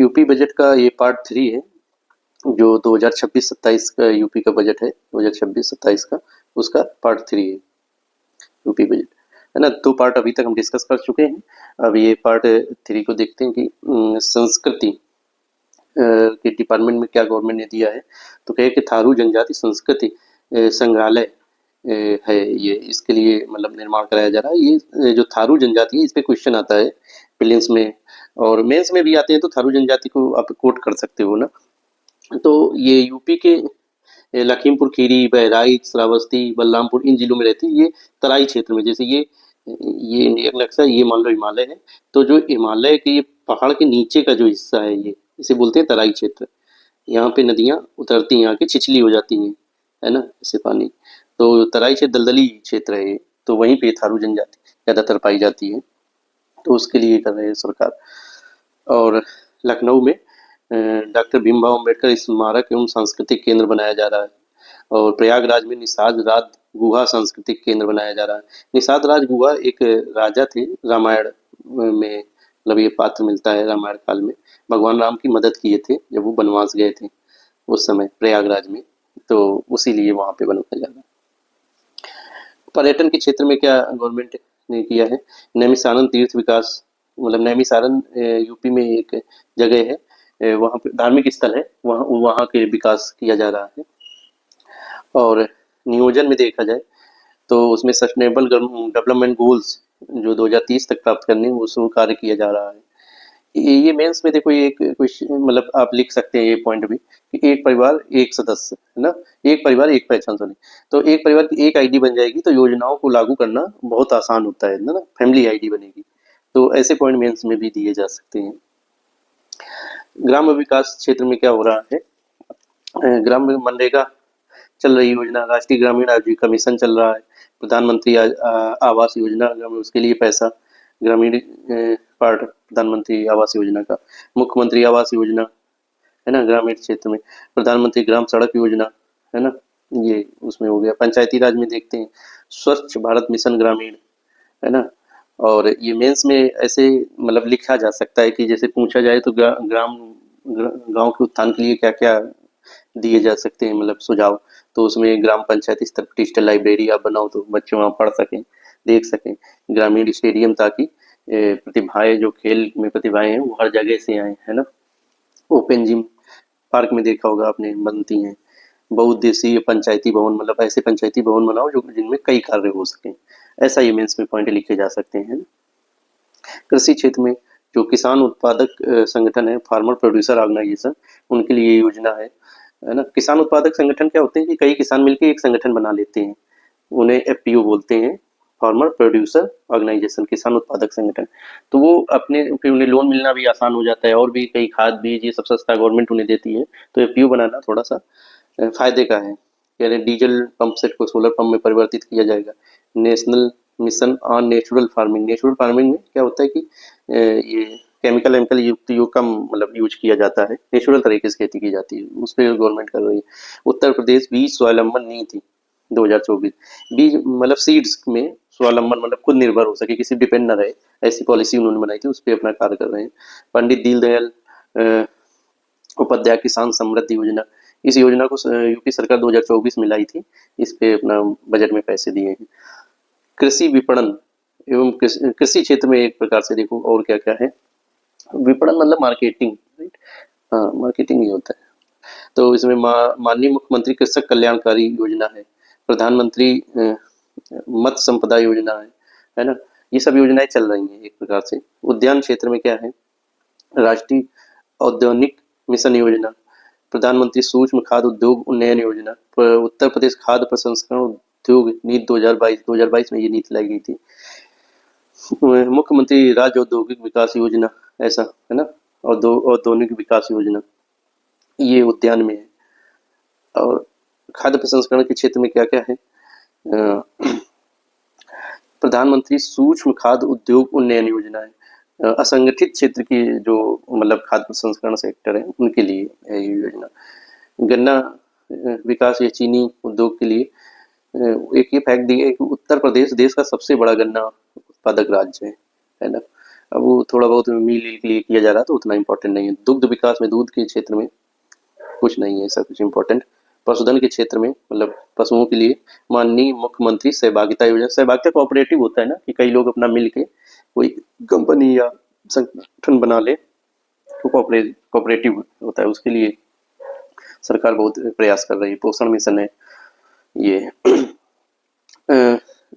UP budget का ये part 3 है, जो 2026-27 का यूपी का बजट है, 2026-27 का, उसका पार्ट 3 है यूपी बजट, है ना। 2 पार्ट अभी तक हम डिस्कस कर चुके हैं। अब ये पार्ट 3 को देखते हैं कि संस्कृति के डिपार्टमेंट में क्या गवर्नमेंट ने दिया है। तो कहे कि थारू जनजाति संस्कृति संग्रहालय है ये, इसके लिए मतलब निर्माण कराया जा रहा है। ये जो थारू जनजाति है, इस पे क्वेश्चन आता है प्रीलिम्स में और मेंस में भी आते हैं, तो थारू जनजाति को आप कोट कर सकते हो ना। तो ये यूपी के लखीमपुर खीरी, बहराइच, श्रावस्ती, बलरामपुर, इन जिलों में रहती है। ये तराई क्षेत्र में, जैसे ये इंडियन नक्शा, ये मान लो हिमालय है, तो जो हिमालय के ये पहाड़ के नीचे का जो हिस्सा है, ये इसे बोलते हैं तराई क्षेत्र। यहाँ पे नदियाँ उतरती हैं, यहाँ की छिछली हो जाती हैं, है ना, इससे पानी। तो तराई क्षेत्र दलदली क्षेत्र है ये, तो वहीं पे थारू जनजाति ज़्यादातर पाई जाती है, तो उसके लिए कर रहे हैं सरकार। और लखनऊ में डॉक्टर भीमराव अम्बेडकर स्मारक एवं सांस्कृतिक केंद्र बनाया जा रहा है। और प्रयागराज में निषाद राज गुहा सांस्कृतिक केंद्र बनाया जा रहा है। निषाद राज गुहा एक राजा थे रामायण में, मतलब ये पात्र मिलता है रामायण काल में, भगवान राम की मदद किए थे जब वो वनवास गए थे उस समय प्रयागराज में, तो उसी लिए वहाँ पे बनाया जा रहा है। पर्यटन के क्षेत्र में क्या गवर्नमेंट ने किया है, नैमिषारण्य तीर्थ विकास, मतलब नैमिषारण्य यूपी में एक जगह है, वहाँ पे धार्मिक स्थल है, वहाँ वहाँ के विकास किया जा रहा है। और नियोजन में देखा जाए तो उसमें सस्टेनेबल डेवलपमेंट गोल्स जो 2030 तक प्राप्त करने हैं, उसको कार्य किया जा रहा है। ये मेंस में देखो, ये एक क्वेश्चन मतलब आप लिख सकते हैं ये पॉइंट भी कि एक परिवार एक सदस्य, है ना, एक परिवार एक पहचान, सॉरी। तो एक परिवार की एक आईडी बन जाएगी तो योजनाओं को लागू करना बहुत आसान होता है ना, फैमिली आईडी बनेगी। तो ऐसे पॉइंट मेंस में भी दिए जा सकते हैं। ग्राम विकास क्षेत्र में क्या हो रहा है, ग्राम मनरेगा चल रही योजना, राष्ट्रीय ग्रामीण आजीविका मिशन चल रहा है, प्रधानमंत्री आवास योजना, उसके लिए पैसा, ग्रामीण पार्ट प्रधानमंत्री आवास योजना का, मुख्यमंत्री आवास योजना, है ना, ग्रामीण क्षेत्र में, प्रधानमंत्री ग्राम सड़क योजना, है ना, ये उसमें हो गया। पंचायती राज में देखते हैं स्वच्छ भारत मिशन ग्रामीण, है ना। और ये मेंस में ऐसे मतलब लिखा जा सकता है कि जैसे पूछा जाए तो गांव के उत्थान के लिए क्या क्या दिए जा सकते हैं, मतलब सुझाव। तो उसमें ग्राम पंचायत स्तर पर डिजिटल लाइब्रेरी आप बनाओ तो बच्चे वहाँ पढ़ सकें, देख सकें। ग्रामीण स्टेडियम, ताकि प्रतिभाएं, जो खेल में प्रतिभाएं हैं, वो हर जगह से आए, है ना। ओपन जिम, पार्क में देखा होगा आपने, बनती हैं। बहुउद्देशीय पंचायती भवन, मतलब ऐसे पंचायती भवन बनाओ जो जिनमें कई कार्य हो सकें। ऐसा ये मेंस में पॉइंट लिखे जा सकते हैं। कृषि क्षेत्र में जो किसान उत्पादक संगठन है, फार्मर प्रोड्यूसर ऑर्गेनाइजेशन, उनके लिए योजना है ना। किसान उत्पादक संगठन क्या होते हैं कि कई किसान मिलकर एक संगठन बना लेते हैं, उन्हें एफपीओ बोलते हैं, फार्मर प्रोड्यूसर ऑर्गेनाइजेशन, किसान उत्पादक संगठन। तो वो अपने, फिर उन्हें लोन मिलना भी आसान हो जाता है, और भी कई खाद बीज ये सब सस्ता गवर्नमेंट उन्हें देती है। तो एफपीओ बनाना थोड़ा सा फायदे का है। यानी डीजल पंप सेट को सोलर पंप में परिवर्तित किया जाएगा। National mission on natural farming, natural farming में क्या होता है कि ये केमिकल युक्त योग कम मतलब यूज किया जाता है, नेचुरल तरीके से खेती की जाती है, उस पर गवर्नमेंट कर रही है। उत्तर प्रदेश बीज स्वावलंबन नीति 2024, बीज मतलब सीड्स में स्वावलंबन, मतलब खुद निर्भर हो सके, किसी डिपेंड न रहे, ऐसी पॉलिसी उन्होंने बनाई थी, उस पर अपना कार्य कर रहे हैं। पंडित दीनदयाल उपाध्याय किसान समृद्धि योजना, इस योजना को यूपी सरकार 2024 में लाई थी, इस पे अपना बजट में पैसे दिए हैं। कृषि विपणन एवं कृषि क्षेत्र में एक प्रकार से देखो और क्या क्या है, विपणन मतलब मार्केटिंग, राइट, हाँ मार्केटिंग ही होता है। तो इसमें माननीय मुख्यमंत्री कृषक कल्याणकारी योजना है, प्रधानमंत्री मत्स्य संपदा योजना है ना। ये सब योजनाएं चल रही हैं एक प्रकार से। उद्यान क्षेत्र में क्या है, राष्ट्रीय औद्यानिक मिशन योजना, प्रधानमंत्री सूक्ष्म खाद्य उद्योग उन्नयन योजना, उत्तर प्रदेश खाद्य प्रसंस्करण उद्योग नीति 2022 में ये नीति लाई गई थी। मुख्यमंत्री राज्य औद्योगिक विकास योजना, ऐसा है ना, औद्योगिक विकास योजना, ये उद्यान में है। और खाद्य प्रसंस्करण के क्षेत्र में क्या क्या है, प्रधानमंत्री सूक्ष्म खाद्य उद्योग उन्नयन योजना है। असंगठित क्षेत्र की जो मतलब खाद्य प्रसंस्करण सेक्टर है, उनके लिए है ये योजना। गन्ना विकास या चीनी उद्योग के लिए एक ये फैक्ट दिया है कि उत्तर प्रदेश देश का सबसे बड़ा गन्ना उत्पादक राज्य है ना। अब वो थोड़ा बहुत मील के लिए किया जा रहा तो उतना इम्पोर्टेंट नहीं है। दुग्ध विकास में, दूध के क्षेत्र में कुछ नहीं है ऐसा कुछ इम्पोर्टेंट। पशुधन के क्षेत्र में मतलब पशुओं के लिए माननीय मुख्यमंत्री सहभागिता योजना, सहभागिता कोऑपरेटिव होता है ना कि कई लोग अपना मिल के कोई कंपनी या संगठन बना ले, तो कोऑपरेटिव होता है, उसके लिए सरकार बहुत प्रयास कर रही है। पोषण मिशन है ये।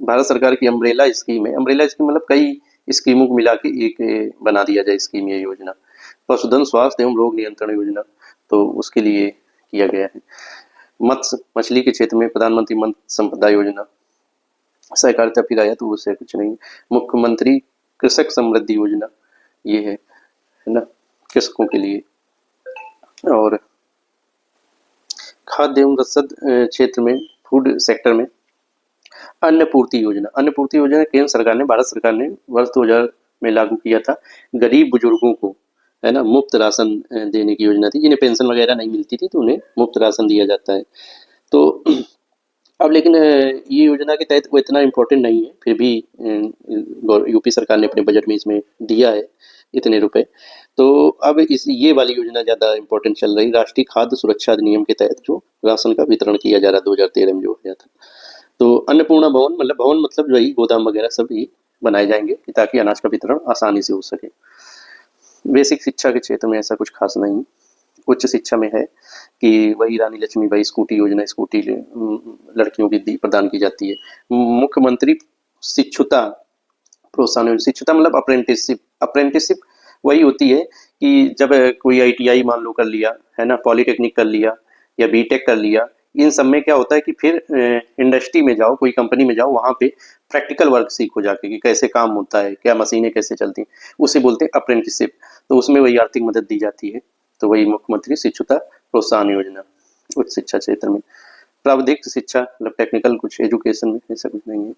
भारत सरकार की अम्ब्रेला स्कीम है। अम्ब्रेला स्कीम मतलब कई स्कीमों को मिला के एक बना दिया जाए स्कीम, ये योजना। पशुधन स्वास्थ्य एवं रोग नियंत्रण योजना, तो उसके लिए किया गया है। मत्स्य मछली के क्षेत्र में प्रधानमंत्री मत्स्य संपदा योजना। सहकारिता फिर आया तो उससे कुछ नहीं। मुख्यमंत्री कृषक समृद्धि योजना, ये है ना, कृषकों के लिए। और खाद्य एवं रसद क्षेत्र में, फूड सेक्टर में अन्न पूर्ति योजना। अन्न पूर्ति योजना केंद्र सरकार ने, भारत सरकार ने वर्ष 2000 में लागू किया था। गरीब बुजुर्गों को, है ना, मुफ्त राशन देने की योजना थी। जिन्हें पेंशन वगैरह नहीं मिलती थी तो उन्हें मुफ्त राशन दिया जाता है। तो अब लेकिन ये योजना के तहत वो इतना इम्पोर्टेंट नहीं है, फिर भी यूपी सरकार ने अपने बजट में इसमें दिया है इतने रुपए। तो अब इस ये वाली योजना ज़्यादा इम्पोर्टेंट चल रही। राष्ट्रीय खाद्य सुरक्षा अधिनियम के तहत जो राशन का वितरण किया जा रहा है 2013 में जो हो गया था। तो अन्नपूर्णा भवन, मतलब भवन मतलब वही गोदाम वगैरह सब ही बनाए जाएंगे ताकि अनाज का वितरण आसानी से हो सके। बेसिक शिक्षा के क्षेत्र में ऐसा कुछ खास नहीं। उच्च शिक्षा में है कि वही रानी लक्ष्मीबाई स्कूटी योजना, स्कूटी लड़कियों की प्रदान की जाती है। मुख्यमंत्री शिक्षुता प्रोत्साहन योजना। शिक्षुता मतलब अप्रेंटिसशिप। अप्रेंटिसशिप वही होती है कि जब कोई आईटीआई मान लो कर लिया, है ना, पॉलिटेक्निक कर लिया या बीटेक कर लिया, इन सब में क्या होता है कि फिर इंडस्ट्री में जाओ, कोई कंपनी में जाओ, वहाँ पे प्रैक्टिकल वर्क सीखो जाके कि कैसे काम होता है, क्या मशीनें कैसे चलती हैं, उसे बोलते हैं अप्रेंटिसशिप। तो उसमें वही आर्थिक मदद दी जाती है। तो वही मुख्यमंत्री शिक्षुता प्रोत्साहन योजना उच्च शिक्षा क्षेत्र में। प्राविधिक शिक्षा मतलब टेक्निकल कुछ एजुकेशन में ऐसा कुछ नहीं है।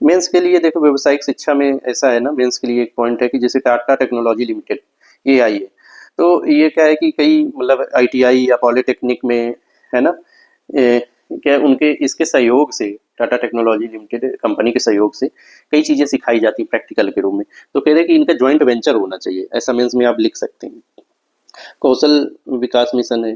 मेंस के लिए देखो, व्यवसायिक शिक्षा में ऐसा है ना, मेंस के लिए एक पॉइंट है कि जैसे टाटा टेक्नोलॉजी लिमिटेड, ये आई है। तो ये क्या है कि कई मतलब आईटीआई या पॉलिटेक्निक में, है ना, क्या उनके इसके सहयोग से, टाटा टेक्नोलॉजी लिमिटेड कंपनी के सहयोग से कई चीज़ें सिखाई जाती हैं प्रैक्टिकल के रूप में। तो कह रहे हैं कि इनका ज्वाइंट वेंचर होना चाहिए, ऐसा मेंस में आप लिख सकते हैं। कौशल विकास मिशन है,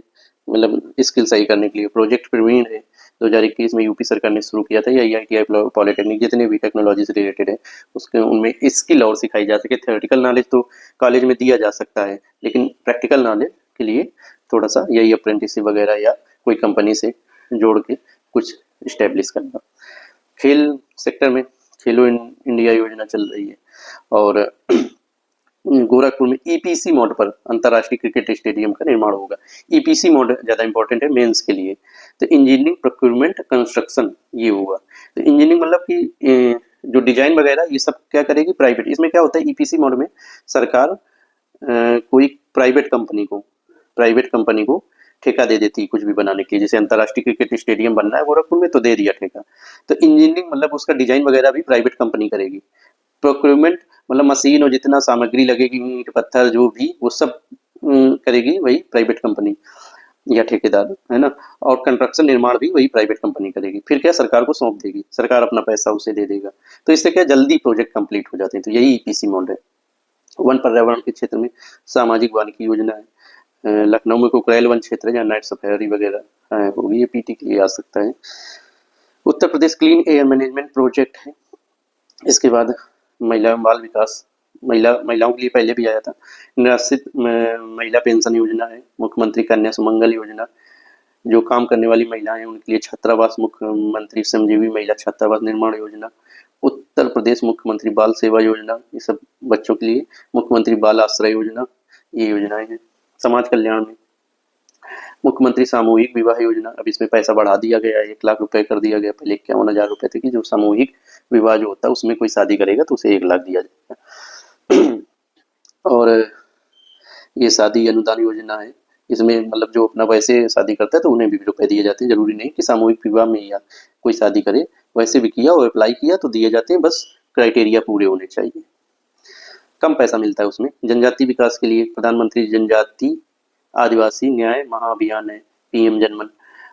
मतलब स्किल सही करने के लिए। प्रोजेक्ट प्रवीण है, 2021 में यूपी सरकार ने शुरू किया था। या आईटीआई पॉलिटेक्निक जितने भी टेक्नोलॉजी से रिलेटेड है उसके उनमें स्किल और सिखाई जा सके। थ्योरेटिकल नॉलेज तो कॉलेज में दिया जा सकता है, लेकिन प्रैक्टिकल नॉलेज के लिए थोड़ा सा यही अप्रेंटिसशिप वगैरह या कोई कंपनी से जोड़ के कुछ इस्टेब्लिश करना। खेल सेक्टर में खेलो इंडिया योजना चल रही है। और गोरखपुर में ईपीसी मोड पर अंतर्राष्ट्रीय क्रिकेट स्टेडियम का निर्माण होगा। ईपीसी मोड ज़्यादा इंपॉर्टेंट है मेंस के लिए। तो इंजीनियरिंग प्रोक्यूरमेंट कंस्ट्रक्शन ये होगा। तो इंजीनियरिंग मतलब कि जो डिजाइन वगैरह ये सब क्या करेगी, प्राइवेट। इसमें क्या होता है ईपीसी मोड में, सरकार कोई प्राइवेट कंपनी को ठेका दे देती है कुछ भी बनाने के लिए। जैसे अंतर्राष्ट्रीय क्रिकेट स्टेडियम बनना है गोरखपुर में तो दे दिया ठेका। तो इंजीनियरिंग मतलब उसका डिजाइन वगैरह भी प्राइवेट कंपनी करेगी। प्रोक्यूरमेंट मतलब मशीन और जितना सामग्री लगेगी, ईंट पत्थर जो भी, वो सब करेगी वही प्राइवेट कंपनी या ठेकेदार, है ना। और कंस्ट्रक्शन निर्माण भी वही प्राइवेट कंपनी करेगी। फिर क्या सरकार को सौंप देगी, सरकार अपना पैसा उसे दे देगा। तो इससे क्या जल्दी प्रोजेक्ट कंप्लीट हो जाते हैं। तो यही ईपीसी मॉडल है। वन पर्यावरण के क्षेत्र में सामाजिक वानिकी योजना है। लखनऊ में कोकरेल वन क्षेत्र है जहाँ नाइट सफारी वगैरह होगी, ये पीटी के लिए आ सकता है। Uttar Pradesh clean air management project है। इसके बाद महिला बाल विकास, महिलाओं के लिए पहले भी आया था। निराश्रित महिला पेंशन योजना है। मुख्यमंत्री कन्या सुमंगल योजना, जो काम करने वाली महिलाएं उनके लिए छात्रावास, मुख्यमंत्री श्रमजीवी महिला छात्रावास निर्माण योजना। उत्तर प्रदेश मुख्यमंत्री बाल सेवा योजना, ये सब बच्चों के लिए। मुख्यमंत्री बाल आश्रय योजना, ये योजनाएं हैं। समाज कल्याण में मुख्यमंत्री सामूहिक विवाह योजना, अब इसमें पैसा बढ़ा दिया गया है, 1 लाख रुपए कर दिया गया। पहले 51,000 रुपए थे कि जो सामूहिक विवाह जो होता है उसमें कोई शादी करेगा तो उसे 1 लाख दिया जाएगा। और ये शादी अनुदान योजना है। इसमें मतलब जो अपना वैसे शादी करता है तो उन्हें भी रुपए दिए जाते हैं। जरूरी नहीं कि सामूहिक विवाह में या कोई शादी करे, वैसे भी किया और अप्लाई किया तो दिए जाते हैं, बस क्राइटेरिया पूरे होने चाहिए। कम पैसा मिलता है उसमें। जनजाति विकास के लिए प्रधानमंत्री जनजाति आदिवासी न्याय महाअभियान है, पीएम जनमन,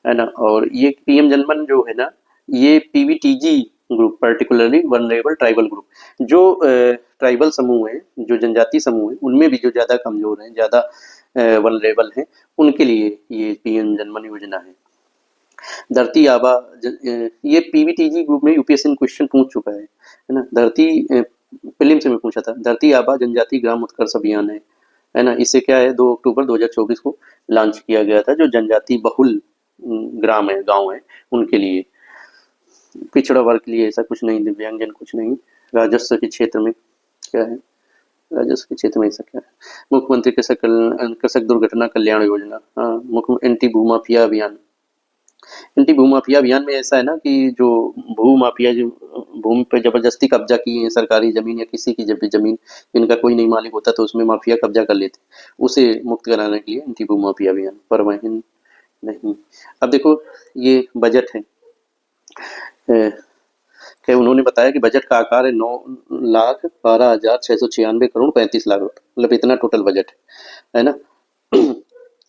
है ना। और ये पीएम जनमन जो है ना, ये PVTG group, particularly vulnerable tribal group, जो ट्राइबल समूह हैं, जो जनजाति समूह हैं, उनमें भी जो ज़्यादा कमज़ोर हैं, ज़्यादा वल्नरेबल हैं, उनके लिए ये पीएम जनमन योजना है। धरती आबा ये पीवीटीजी ग्रुप में यूपीएससी में क्वेश्चन पूछ चुका है ना। धरती प्रीलिम्स में पूछा था, धरती आबा जनजाति ग्राम उत्कर्ष अभियान है ना। इससे क्या है, 2 अक्टूबर 2024 को लॉन्च किया गया था, जो जनजाति बहुल ग्राम है, गांव है, उनके लिए, पिछड़ा वर्ग के लिए ऐसा कुछ नहीं, दिव्यांगजन कुछ नहीं। राजस्व के क्षेत्र में क्या है, राजस्व के क्षेत्र में ऐसा क्या है, मुख्यमंत्री कृषक दुर्घटना कल्याण योजना, हाँ, मुख्य एंटी भूमाफिया अभियान। एंटी भूमाफिया अभियान में ऐसा है ना कि जो भूमाफिया जो भूमि पर जबरदस्ती कब्जा किए हैं, सरकारी जमीन या किसी की जब भी जमीन इनका कोई नहीं मालिक होता तो उसमें माफिया कब्जा कर लेते, उसे मुक्त कराने के लिए एंटी भूमाफिया अभियान। पर वही नहीं। अब देखो ये बजट है, क्या उन्होंने बताया कि बजट का आकार है 9,12,696 करोड़ 35 लाख रुपए, मतलब इतना टोटल बजट है ना।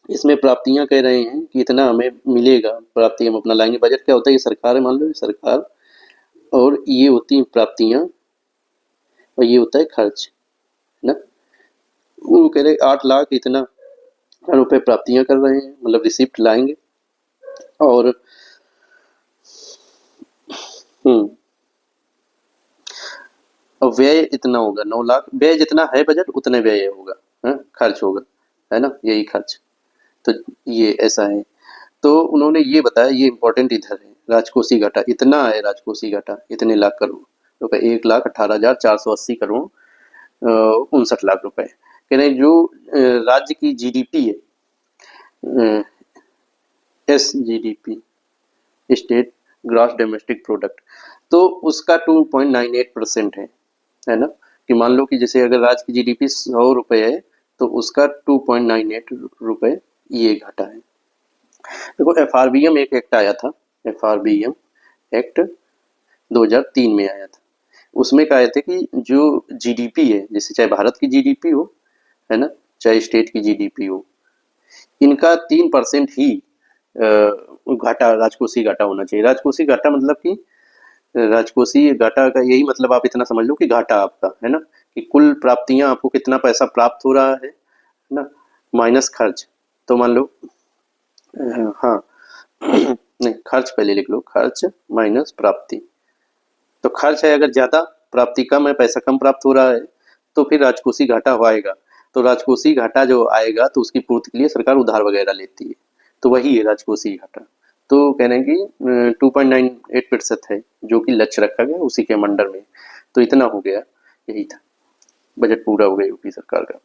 इसमें प्राप्तियां कह रहे हैं कि इतना हमें मिलेगा, प्राप्ति हम अपना लाएंगे। बजट क्या होता है, ये सरकार है, मान लो ये सरकार, और ये होती हैं प्राप्तियां और ये होता है खर्च, है ना। वो कह रहे 8 लाख इतना रुपए प्राप्तियां कर रहे हैं, मतलब रिसिप्ट लाएंगे, और और व्यय इतना होगा 9 लाख, व्यय जितना है बजट उतने व्यय होगा, खर्च होगा, है ना, यही खर्च। तो ये ऐसा है। तो उन्होंने ये बताया, ये इंपॉर्टेंट इधर है, राजकोषीय घाटा इतना है, राजकोषीय घाटा इतने लाख करोड़ रुपए, 1,18,480 करोड़ 59 लाख रुपए। कह रहे हैं जो राज्य की जीडीपी है, SGDP, state gross domestic product, तो उसका 2.98% है ना। कि मान लो कि जैसे अगर राज्य की जीडीपी 100 रुपए है तो उसका 2.98 रुपए ये घाटा है। देखो FRBM एक एक्ट आया था, FRBM एक्ट 2003 में आया था। उसमें कहा थे कि जो जीडीपी है, जैसे चाहे भारत की जीडीपी हो, है ना, चाहे स्टेट की जीडीपी हो, इनका 3% ही घाटा, राजकोषीय घाटा होना चाहिए। राजकोषीय घाटा मतलब कि राजकोषीय घाटा का यही मतलब आप इतना समझ लो कि घाटा आपका, है ना, कि कुल प्राप्तियां आपको कितना पैसा प्राप्त हो रहा है ना, माइनस खर्च। तो मान लो हाँ नहीं, खर्च पहले लिख लो, खर्च माइनस प्राप्ति। तो खर्च है अगर ज्यादा, प्राप्ति कम है, पैसा कम प्राप्त हो रहा है, तो फिर राजकोषीय घाटा आएगा। तो राजकोषीय घाटा जो आएगा तो उसकी पूर्ति के लिए सरकार उधार वगैरह लेती है, तो वही है राजकोषीय घाटा। तो कह रहे हैं कि 2.98% है जो कि लक्ष्य रखा गया उसी के मंडल में। तो इतना हो गया, यही था, बजट पूरा हो गया यूपी सरकार का।